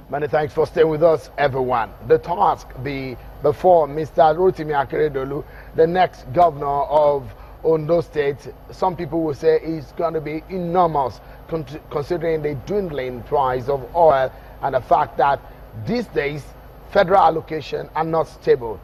Many thanks for staying with us, everyone. The task before Mr. Rotimi Akeredolu, the next governor of Ondo State, some people will say is going to be enormous, considering the dwindling price of oil and the fact that these days federal allocation are not stable.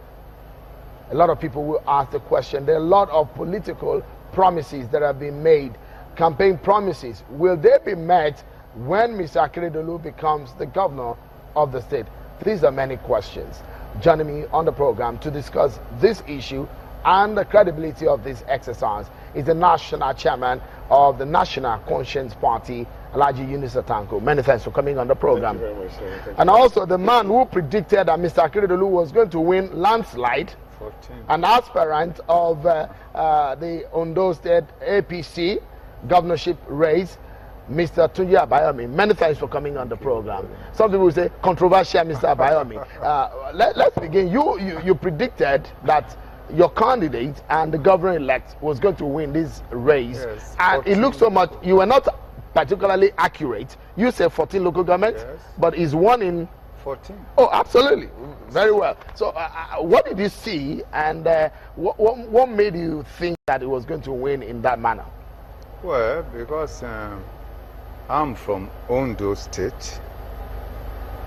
A lot of people will ask the question. There are a lot of political promises that have been made, campaign promises. Will they be met when Mr. Akeredolu becomes the governor of the state? These are many questions. Joining me on the program to discuss this issue and the credibility of this exercise is the national chairman of the National Conscience Party, Alhaji Yunus Atanko. Many thanks for coming on the program. Thank you very much, sir. And also the man who predicted that Mr. Akeredolu was going to win landslide, 14. an aspirant of the Ondo State APC governorship race, Mr. Tunji Abayomi. Many thanks for coming on the program. Some people say controversial, Mr. Abayomi. Let's begin. You predicted that your candidate and the governor-elect was going to win this race, yes, and it looks so much. You were not particularly accurate. You said 14 local governments, yes, but is one in 14. Oh, absolutely. Very well. So what did you see, and what made you think that it was going to win in that manner? Well, because I'm from Ondo State,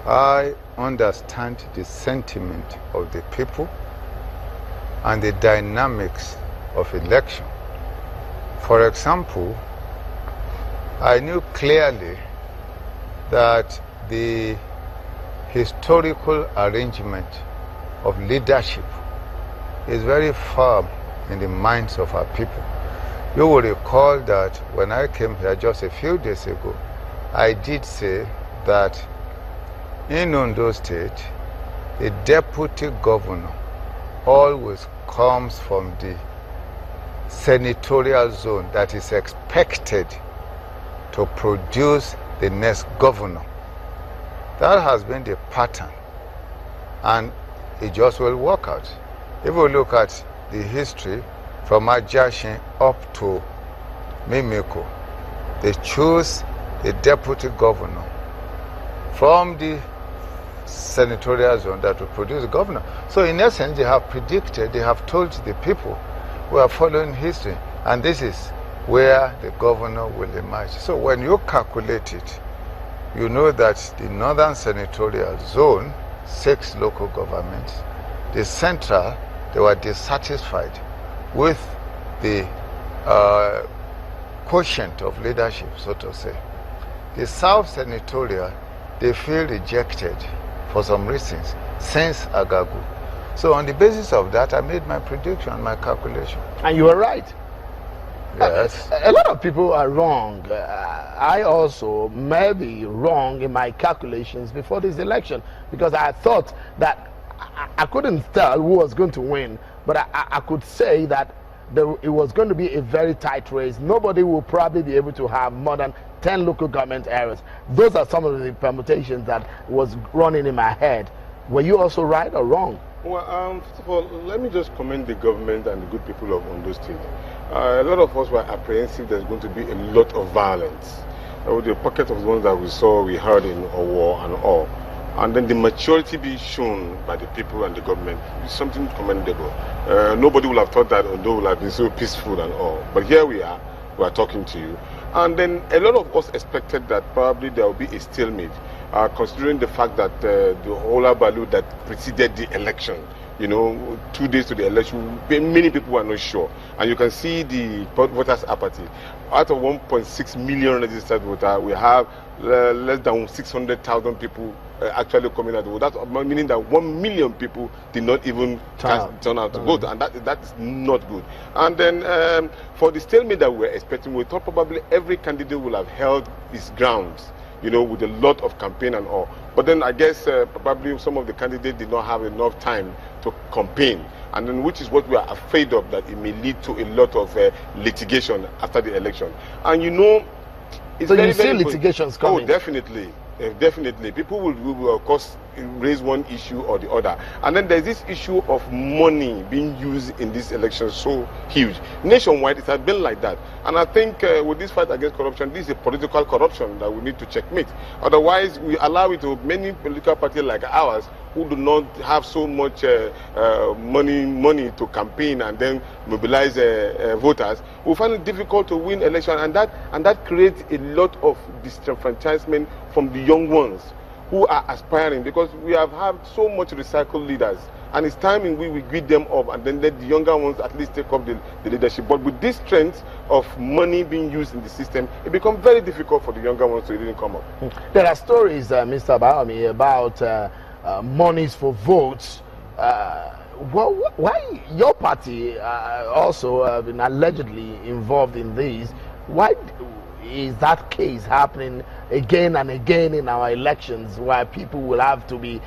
I understand the sentiment of the people and the dynamics of election. For example, I knew clearly that the historical arrangement of leadership is very firm in the minds of our people. You will recall that when I came here just a few days ago, I did say that in Ondo State, the deputy governor always comes from the senatorial zone that is expected to produce the next governor. That has been the pattern, and it just will work out. If we look at the history from Ajashin up to Mimiko, they choose the deputy governor from the senatorial zone that will produce the governor. So in essence, they have predicted, they have told the people who are following history, and this is where the governor will emerge. So when you calculate it, you know that the northern senatorial zone, 6 local governments, the central, they were dissatisfied with the quotient of leadership, so to say. The south senatorial, they feel rejected for some reasons since Agagu. So on the basis of that, I made my prediction, my calculation. And you were right. Yes. A lot of people are wrong. I also may be wrong in my calculations before this election, because I thought that I couldn't tell who was going to win, but I could say that it was going to be a very tight race. Nobody will probably be able to have more than 10 local government areas. Those are some of the permutations that was running in my head. Were you also right or wrong? Well, first of all, let me just commend the government and the good people of Ondo State. A lot of us were apprehensive there's going to be a lot of violence. With the pocket of the ones that we heard in Owo and all. And then the maturity being shown by the people and the government is something commendable. Nobody would have thought that Ondo would have been so peaceful and all. But here we are talking to you. And then a lot of us expected that probably there will be a stalemate, considering the fact that the Ola Balu that preceded the election, 2 days to the election, many people were not sure. And you can see the voters' apathy. Out of 1.6 million registered voters, we have less than 600,000 people actually coming out to vote. That's meaning that 1 million people did not even turn out to vote, and that is not good. And then for the stalemate that we were expecting, we thought probably every candidate will have held his grounds, with a lot of campaign and all. But then I guess probably some of the candidates did not have enough time to campaign, and then which is what we are afraid of, that it may lead to a lot of litigation after the election. And it's so very, you see very litigations coming? Oh, definitely. Definitely. People will, of course, raise one issue or the other. And then there's this issue of money being used in this election so huge. Nationwide, it has been like that. And I think with this fight against corruption, this is a political corruption that we need to checkmate. Otherwise, we allow it to many political parties like ours who do not have so much money to campaign and then mobilize voters, will find it difficult to win election, and that creates a lot of disenfranchisement from the young ones who are aspiring, because we have had so much recycled leaders, and it's time in we greet them up and then let the younger ones at least take up the leadership. But with this trend of money being used in the system, it becomes very difficult for the younger ones to really come up. There are stories, Mr. Abayomi, about monies for votes. Why your party also been allegedly involved in these? Why is that case happening again and again in our elections, where people will have to be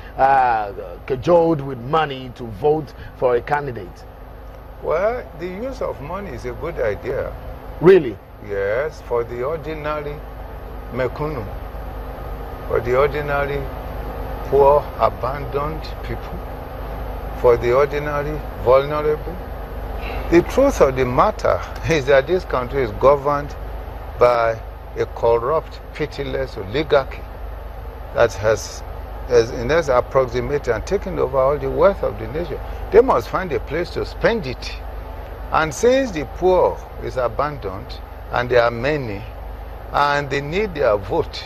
cajoled with money to vote for a candidate? Well, the use of money is a good idea. Really? Yes, for the ordinary mekunu, for the ordinary poor, abandoned people, for the ordinary vulnerable. The truth of the matter is that this country is governed by a corrupt, pitiless oligarchy that has approximated and taken over all the wealth of the nation. They must find a place to spend it. And since the poor is abandoned, and there are many, and they need their vote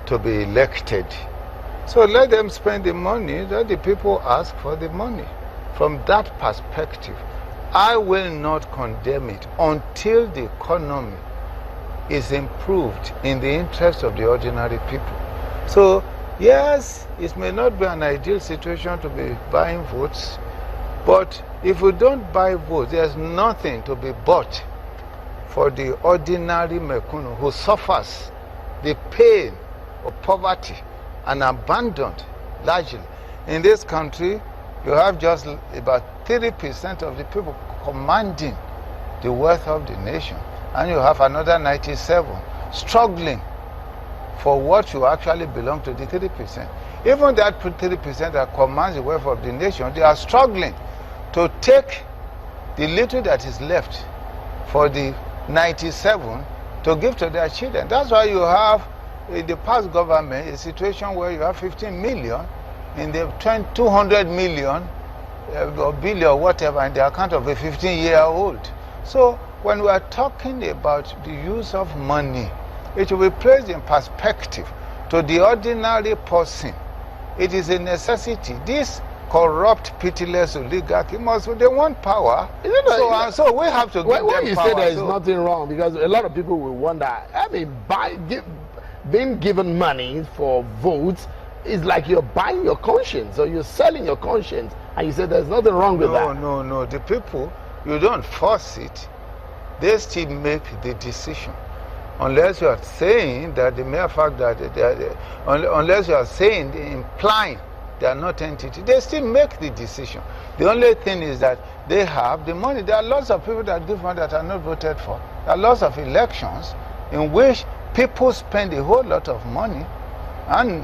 to be elected, so let them spend the money that the people ask for the money. From that perspective, I will not condemn it until the economy is improved in the interest of the ordinary people. So, yes, it may not be an ideal situation to be buying votes, but if we don't buy votes, there's nothing to be bought for the ordinary mekunu who suffers the pain of poverty and abandoned largely. In this country, you have just about 30% of the people commanding the wealth of the nation, and you have another 97 struggling for what you actually belong to the 30%. Even that 30% that commands the wealth of the nation, they are struggling to take the little that is left for the 97 to give to their children. That's why you have in the past government a situation where you have 15 million in the 200 million or billion or whatever in the account of a 15-year-old. So when we are talking about the use of money, it will be placed in perspective to the ordinary person. It is a necessity. This corrupt, pitiless oligarchy they want power. So we have to give them power. When you say there is nothing wrong, because a lot of people will wonder, I mean, being given money for votes is like you're buying your conscience or you're selling your conscience, and you say there's nothing wrong with that. No. The people, you don't force it. They still make the decision. Unless you are saying that the mere fact that unless you are saying, implying they are not entity, they still make the decision. The only thing is that they have the money. There are lots of people that give money that are not voted for. There are lots of elections in which people spend a whole lot of money, and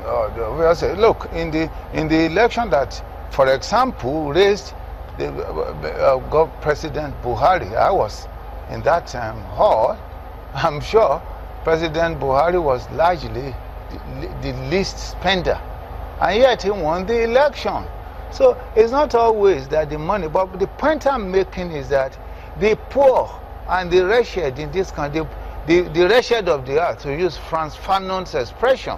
we are saying, look, in the election that, for example, raised the President Buhari, I was in that hall. I'm sure President Buhari was largely the least spender, and yet he won the election. So it's not always that the money, but the point I'm making is that the poor and the wretched in this country, the wretched of the earth, to use Frantz Fanon's expression,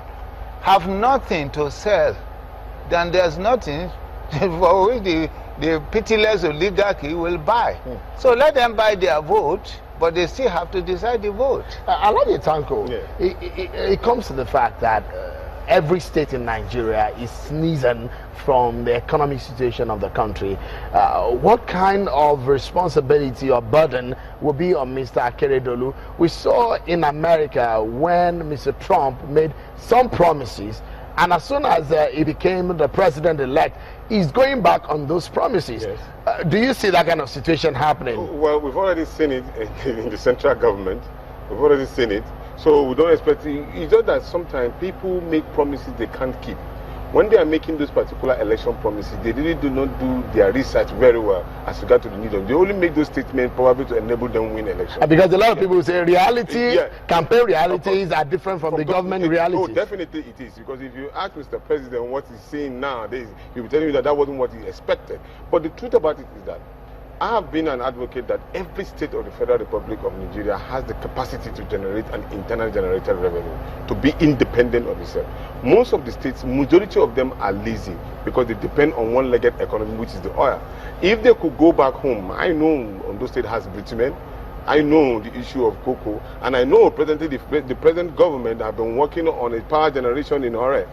have nothing to sell. Then there's nothing for which the pitiless oligarchy will buy. So let them buy their vote, but they still have to decide the vote. Alhaji Tanko, it comes to the fact that every state in Nigeria is sneezing from the economic situation of the country. What kind of responsibility or burden will be on Mr. Akeredolu? We saw in America when Mr. Trump made some promises, and as soon as he became the president-elect, he's going back on those promises. Yes. Do you see that kind of situation happening? Well, we've already seen it in the central government. We've already seen it. So we don't expect it. It's just that sometimes people make promises they can't keep. When they are making those particular election promises, they really do not do their research very well as regard to the need of. They only make those statements probably to enable them win elections. Because a lot of people say reality, campaign realities are different from the government realities. Oh, definitely it is. Because if you ask Mr. President what he's saying nowadays, he'll be telling you that that wasn't what he expected. But the truth about it is that I have been an advocate that every state of the Federal Republic of Nigeria has the capacity to generate an internal generated revenue, to be independent of itself. Most of the states, majority of them are lazy because they depend on one-legged economy, which is the oil. If they could go back home, I know Ondo State has bitumen, I know the issue of cocoa, and I know presently the present government have been working on a power generation in Ore.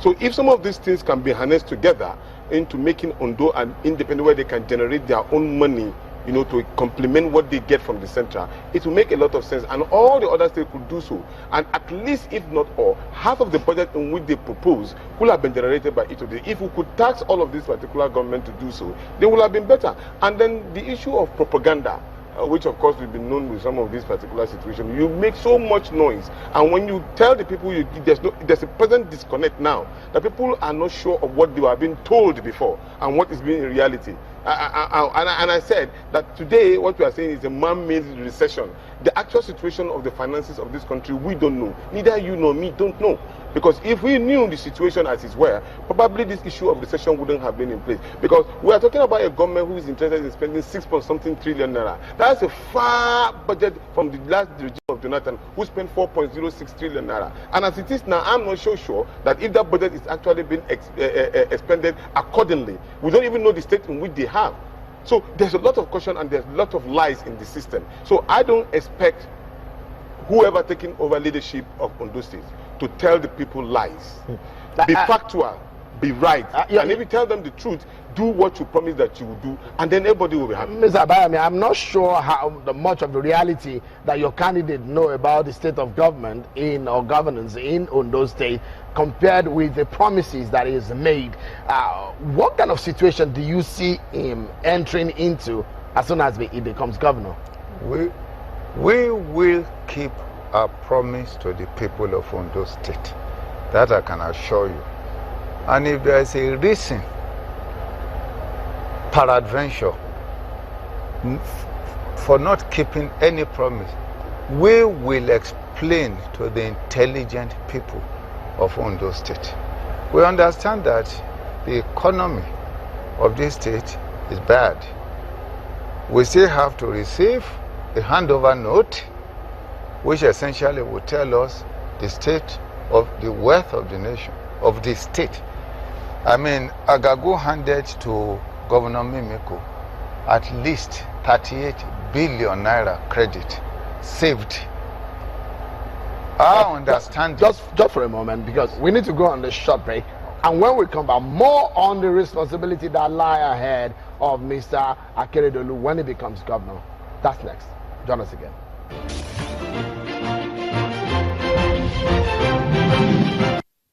So if some of these things can be harnessed together into making Ondo an independent where they can generate their own money, you know, to complement what they get from the center, it will make a lot of sense, and all the other states could do so. And at least, if not all, half of the budget in which they propose could have been generated by each of them. If we could tax all of this particular government to do so, they would have been better. And then the issue of propaganda, which of course we've been known with some of these particular situations, you make so much noise, and when you tell the people, there's a present disconnect now, that people are not sure of what they were being told before and what is being in reality. And I said that today what we are saying is a man-made recession. The actual situation of the finances of this country, we don't know. Neither you nor me don't know. Because if we knew the situation as it were, probably this issue of recession wouldn't have been in place. Because we are talking about a government who is interested in spending 6.something trillion naira. That's a far budget from the last regime of Jonathan, who spent 4.06 trillion naira. And as it is now, I'm not so sure that if that budget is actually being expended accordingly, we don't even know the state in which they have. So there's a lot of caution and there's a lot of lies in the system. So I don't expect whoever taking over leadership of Ondo State to tell the people lies. Be factual, be right, and if you tell them the truth, do what you promise that you will do, and then everybody will be happy. Mr. Abayami, I'm not sure how much of the reality that your candidate know about the state of government or governance in Ondo State compared with the promises that is made. What kind of situation do you see him entering into as soon as he becomes governor? We will keep our promise to the people of Ondo State. That I can assure you. And if there is a reason, peradventure, for not keeping any promise, we will explain to the intelligent people of Ondo State. We understand that the economy of this state is bad. We still have to receive a handover note, which essentially will tell us the state of the wealth of the nation, of the state. I mean, Agago handed to Governor Mimiko at least 38 billion naira credit saved. I understand. Just for a moment, because we need to go on this short break. And when we come back, more on the responsibility that lie ahead of Mr. Akeredolu when he becomes governor. That's next. Join us again.